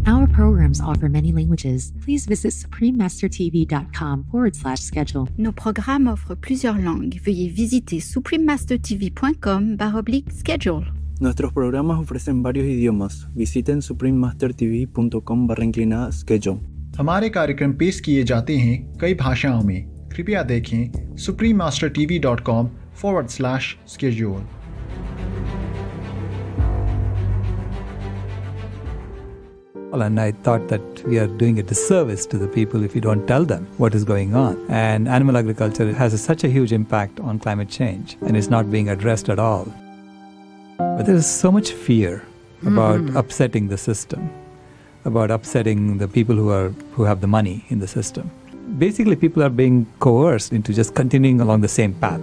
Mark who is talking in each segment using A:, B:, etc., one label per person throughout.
A: Our programs offer many languages. Please visit suprememastertv.com/schedule.
B: Nos programmes offrent plusieurs langues. Veuillez visiter suprememastertv.com/schedule.
C: Nuestros programas ofrecen varios idiomas. Visiten suprememastertv.com/schedule.
D: हमारे कार्यक्रम पेश किए जाते हैं कई भाषाओं में। कृपया देखें suprememastertv.com/schedule.
E: And I thought that we are doing a disservice to the people if we don't tell them what is going on. And animal agriculture has such a huge impact on climate change and is not being addressed at all. But there is so much fear about upsetting the system, about upsetting the people who have the money in the system. Basically, people are being coerced into just continuing along the same path.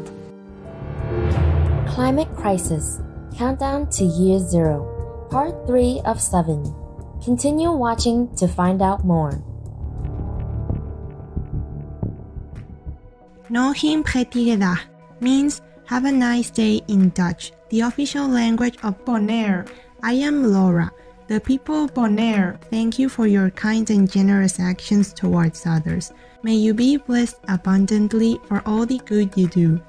F: Climate Crisis, Countdown to Year Zero, Part 3 of 7. Continue watching to find out more.
G: Noch him prettige Dag means have a nice day in Dutch, the official language of Bonaire. I am Laura. The people of Bonaire thank you for your kind and generous actions towards others. May you be blessed abundantly for all the good you do.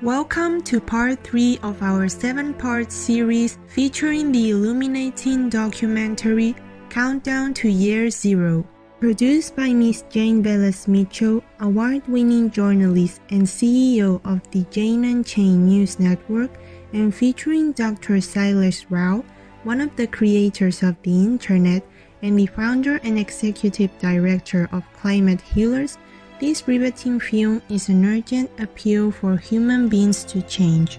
G: Welcome to part 3 of our 7-part series featuring the illuminating documentary Countdown to Year Zero. Produced by Miss Jane Velez-Mitchell, award-winning journalist and CEO of the Jane and Chain News Network, and featuring Dr. Silas Rao, one of the creators of the internet and the founder and executive director of Climate Healers. This riveting film is an urgent appeal for human beings to change.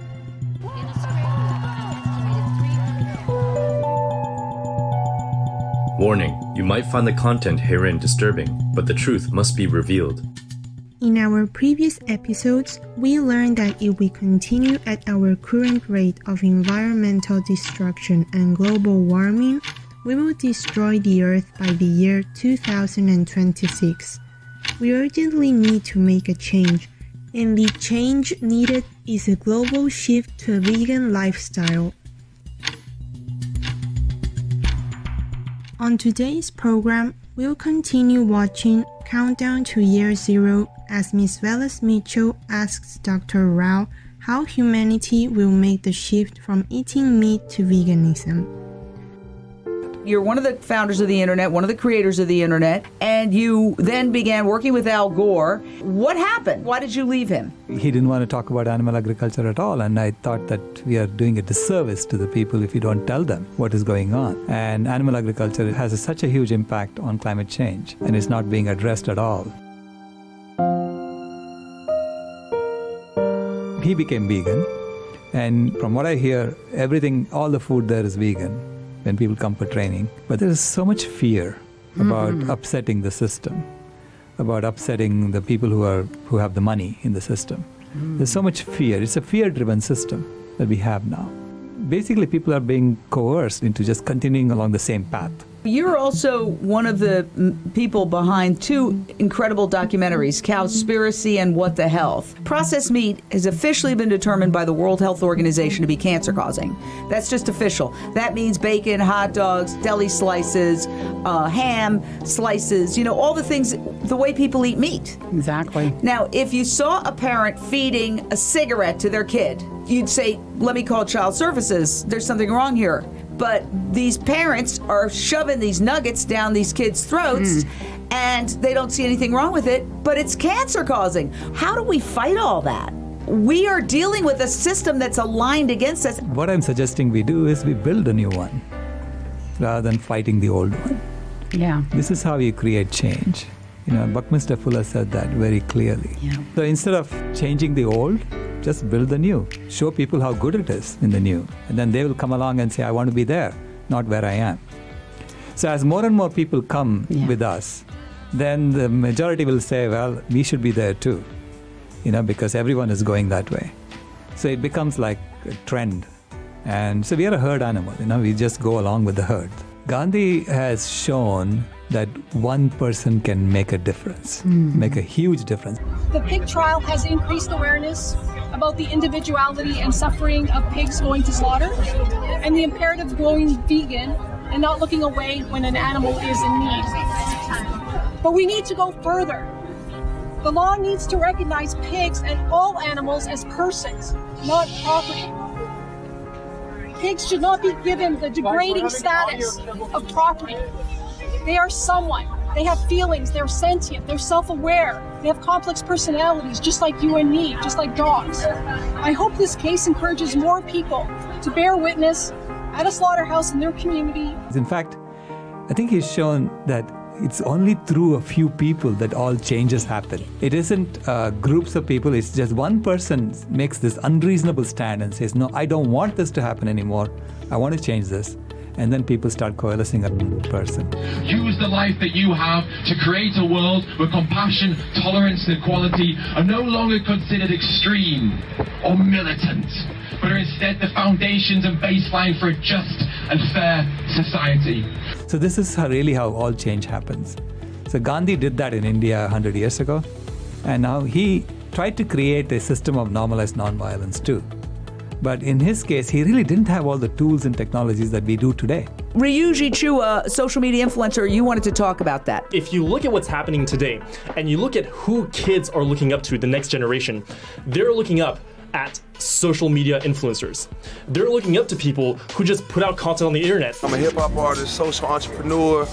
H: Warning, you might find the content herein disturbing, but the truth must be revealed.
G: In our previous episodes, we learned that if we continue at our current rate of environmental destruction and global warming, we will destroy the Earth by the year 2026. We urgently need to make a change, and the change needed is a global shift to a vegan lifestyle. On today's program, we'll continue watching Countdown to Year Zero as Ms. Velez-Mitchell asks Dr. Rao how humanity will make the shift from eating meat to veganism.
I: You're one of the founders of the internet, one of the creators of the internet, and you then began working with Al Gore. What happened? Why did you leave him?
E: He didn't want to talk about animal agriculture at all, and I thought that we are doing a disservice to the people if we don't tell them what is going on. And animal agriculture has such a huge impact on climate change and is not being addressed at all. He became vegan, and from what I hear, all the food there is vegan when people come for training. But there is so much fear about upsetting the system, about upsetting the people who have the money in the system. There's so much fear. It's a fear-driven system that we have now. Basically, people are being coerced into just continuing along the same path.
I: You're also one of the people behind 2 incredible documentaries, Cowspiracy and What the Health. Processed meat has officially been determined by the World Health Organization to be cancer-causing. That's just official. That means bacon, hot dogs, deli slices, ham slices, all the things, the way people eat meat.
J: Exactly.
I: Now, if you saw a parent feeding a cigarette to their kid, you'd say, let me call child services. There's something wrong here. But these parents are shoving these nuggets down these kids' throats, and they don't see anything wrong with it, but it's cancer-causing. How do we fight all that? We are dealing with a system that's aligned against us.
E: What I'm suggesting we do is we build a new one rather than fighting the old one.
J: Yeah.
E: This is how you create change. Buckminster Fuller said that very clearly.
J: Yeah.
E: So instead of changing the old, Just build the new. Show people how good it is in the new. And then they will come along and say, I want to be there, not where I am. So as more and more people come with us, then the majority will say, well, we should be there too, because everyone is going that way. So it becomes like a trend. And so we are a herd animal, we just go along with the herd. Gandhi has shown that one person can make a difference, make a huge difference.
J: The pig trial has increased awareness about the individuality and suffering of pigs going to slaughter, and the imperative of going vegan and not looking away when an animal is in need. But we need to go further. The law needs to recognize pigs and all animals as persons, not property. Pigs should not be given the degrading status of property. They are someone. They have feelings, they're sentient, they're self-aware, they have complex personalities just like you and me, just like dogs. I hope this case encourages more people to bear witness at a slaughterhouse in their community.
E: In fact, I think he's shown that it's only through a few people that all changes happen. It isn't groups of people, it's just one person makes this unreasonable stand and says, no, I don't want this to happen anymore. I want to change this. And then people start coalescing around the person.
K: Use the life that you have to create a world where compassion, tolerance, and equality are no longer considered extreme or militant, but are instead the foundations and baseline for a just and fair society.
E: So this is really how all change happens. So Gandhi did that in India 100 years ago, and now he tried to create a system of normalized nonviolence too. But in his case, he really didn't have all the tools and technologies that we do today.
I: Ryuji Chu, a social media influencer, you wanted to talk about that.
L: If you look at what's happening today, and you look at who kids are looking up to, the next generation, they're looking up at social media influencers. They're looking up to people who just put out content on the internet.
M: I'm a hip-hop artist, social entrepreneur,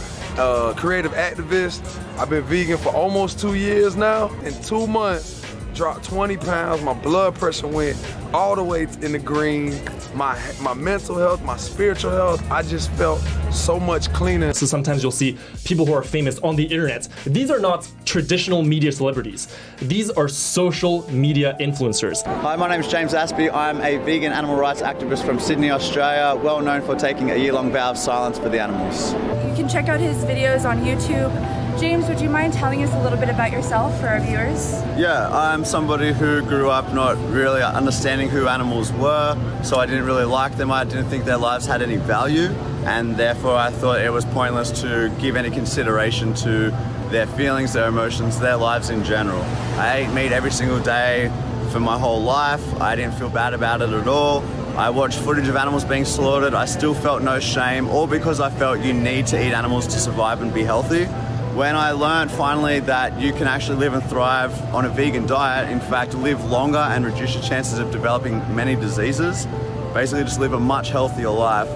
M: creative activist. I've been vegan for almost 2 years now. In 2 months, dropped 20 pounds, my blood pressure went all the way in the green, my mental health, my spiritual health, I just felt so much cleaner.
L: So sometimes you'll see people who are famous on the internet. These are not traditional media celebrities. These are social media influencers.
N: Hi, my name is James Aspey. I'm a vegan animal rights activist from Sydney, Australia, well known for taking a year-long vow of silence for the animals.
O: You can check out his videos on YouTube. James, would you mind telling us a little bit about yourself for our viewers?
N: Yeah, I'm somebody who grew up not really understanding who animals were, so I didn't really like them. I didn't think their lives had any value, and therefore I thought it was pointless to give any consideration to their feelings, their emotions, their lives in general. I ate meat every single day for my whole life. I didn't feel bad about it at all. I watched footage of animals being slaughtered. I still felt no shame, all because I felt you need to eat animals to survive and be healthy. When I learned finally that you can actually live and thrive on a vegan diet, in fact live longer and reduce your chances of developing many diseases, basically just live a much healthier life,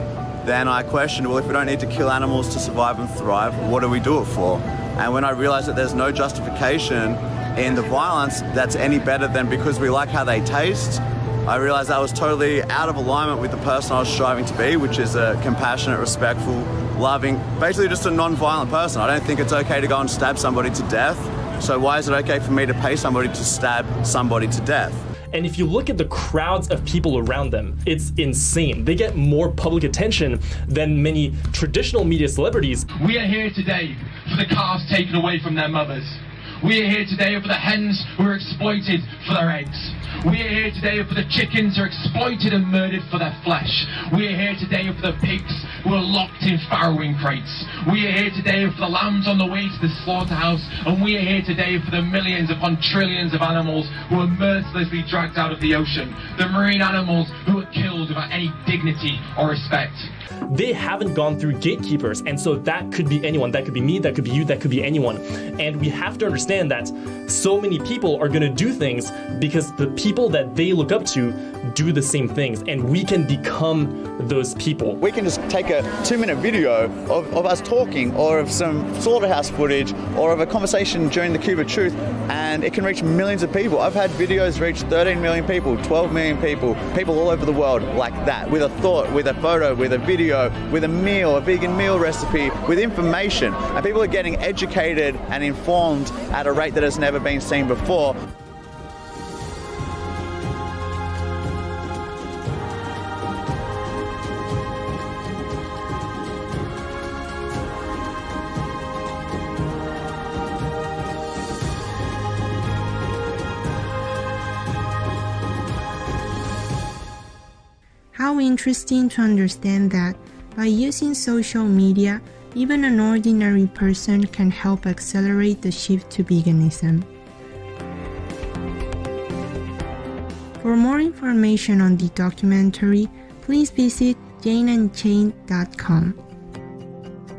N: then I questioned, well, if we don't need to kill animals to survive and thrive, what do we do it for? And when I realized that there's no justification in the violence that's any better than because we like how they taste, I realized I was totally out of alignment with the person I was striving to be, which is a compassionate, respectful, loving, basically just a non-violent person. I don't think it's okay to go and stab somebody to death. So why is it okay for me to pay somebody to stab somebody to death?
L: And if you look at the crowds of people around them, it's insane. They get more public attention than many traditional media celebrities.
K: We are here today for the calves taken away from their mothers. We are here today for the hens who are exploited for their eggs. We are here today for the chickens who are exploited and murdered for their flesh. We are here today for the pigs who are locked in farrowing crates. We are here today for the lambs on the way to the slaughterhouse. And we are here today for the millions upon trillions of animals who are mercilessly dragged out of the ocean. The marine animals who are killed without any dignity or respect.
L: They haven't gone through gatekeepers, and so that could be anyone. That could be me, that could be you, that could be anyone. And we have to understand that so many people are going to do things because the people that they look up to do the same things, and we can become those people.
N: We can just take a 2-minute video of us talking, or of some slaughterhouse footage, or of a conversation during the Cube of Truth, and it can reach millions of people. I've had videos reach 13 million people, 12 million people, people all over the world like that, with a thought, with a photo, with a video, with a meal, a vegan meal recipe, with information. And people are getting educated and informed at a rate that has never been seen before.
G: How interesting to understand that by using social media, even an ordinary person can help accelerate the shift to veganism. For more information on the documentary, please visit janeandchain.com.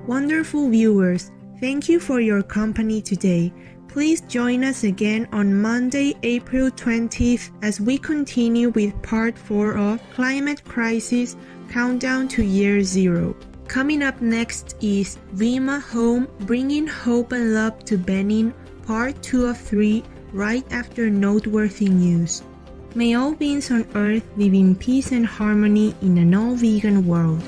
G: Wonderful viewers, thank you for your company today. Please join us again on Monday, April 20th as we continue with part 4 of Climate Crisis Countdown to Year Zero. Coming up next is Vima Home Bringing Hope and Love to Benin, part 2 of 3, right after noteworthy news. May all beings on earth live in peace and harmony in an all-vegan world.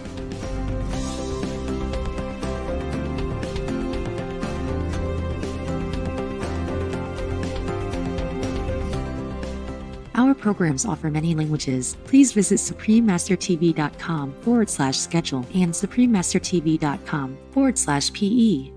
A: Our programs offer many languages. Please visit suprememastertv.com/schedule and suprememastertv.com/PE.